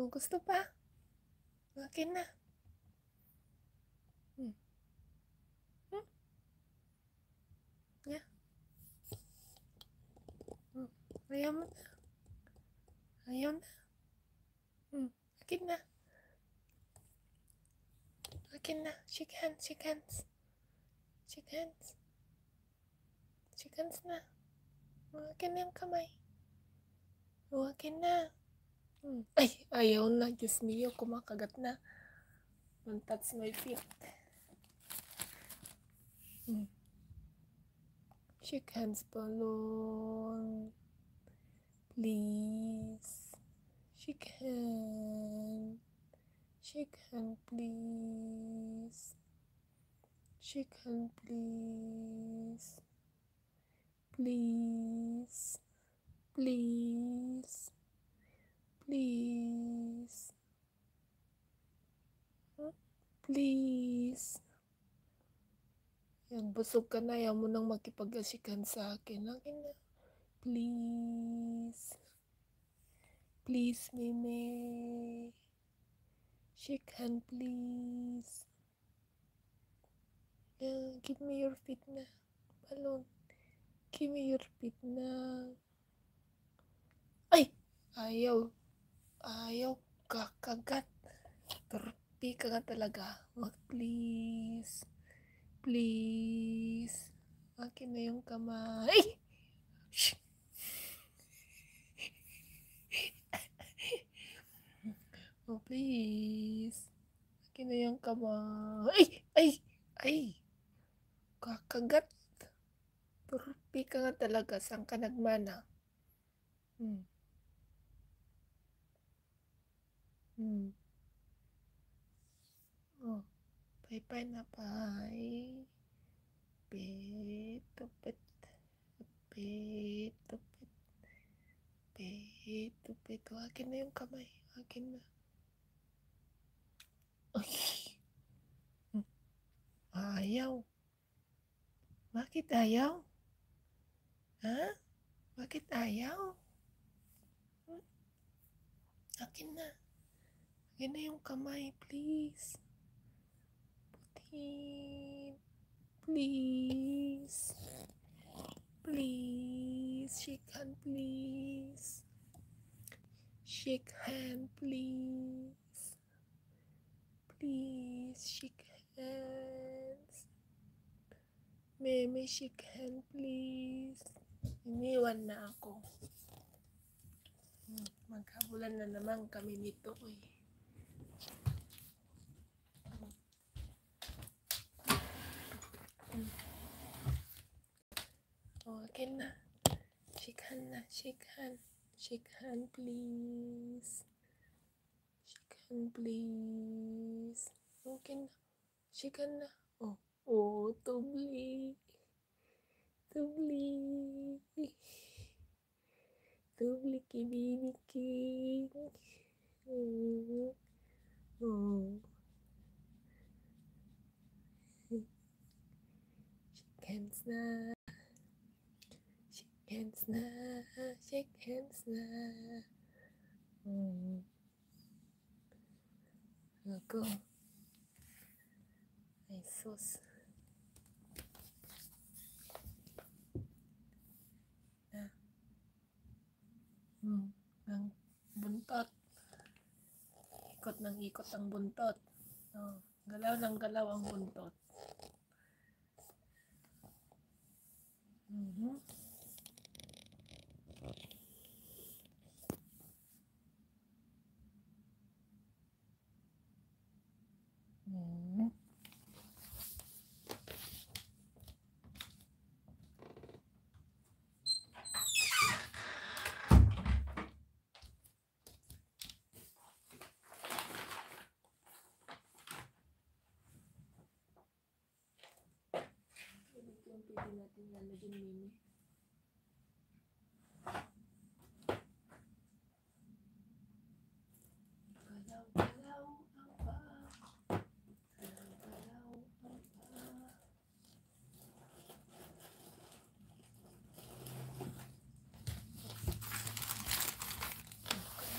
Gusto pa? Akin na. Hmm. Hmm. Yeah. Ayaw mo na. Ayaw na. Akin na. Akin na. Shake hands, shake hands. Shake hands. Shake hands na. Akin na yung kamay. Akin na. Ay, ayaw na. Diyos mio, kumakagat na. Don't touch my feet. Shake hands, balloon. Please. Shake hand. Shake hand, please. Shake hand, please. Please. Please. Please. Please. Yan, busog ka na. Ayaw mo nang makipag-asikan sa akin. Akin na. Please. Please, Mimi. Shake hand, please. Yeah, give me your feet na. Balloon. Give me your feet na. Ay! Ayaw. Ayaw. Kakagat. Turpi ka nga talaga. Please. Please. Akin na yung kamay. Shh! Please. Akin na yung kamay. Ay! Kakagat. Turpi ka nga talaga. Saan ka nagmana? Oh, bye-bye na, bye. Tupit, tupit. Tupit, tupit. Tupit, tupit. Akin na yung kamay. Akin na. Ay. Ayaw. Bakit ayaw? Ha? Bakit ayaw? Akin na. Akin na yung kamay, please. Putin. Please. Please. Shake hand, please. Shake hand, please. Please, shake hands. Meme, shake hand, please. Iniwan na ako. Maghabulan na naman kami nito, eh. Akin na. Shake hand na. Shake hand. Shake hand, please. Shake hand, please. Okay na. Shake hand na. Tubli. Tubli. Tubli kibibiki. Shake hands na. Shake hands na. Shake hands na. Ako. Ay, sus. Ang buntot. Ikot ng ikot ang buntot. Galaw ng galaw ang buntot. Pwede natin lalagyan, Mimi.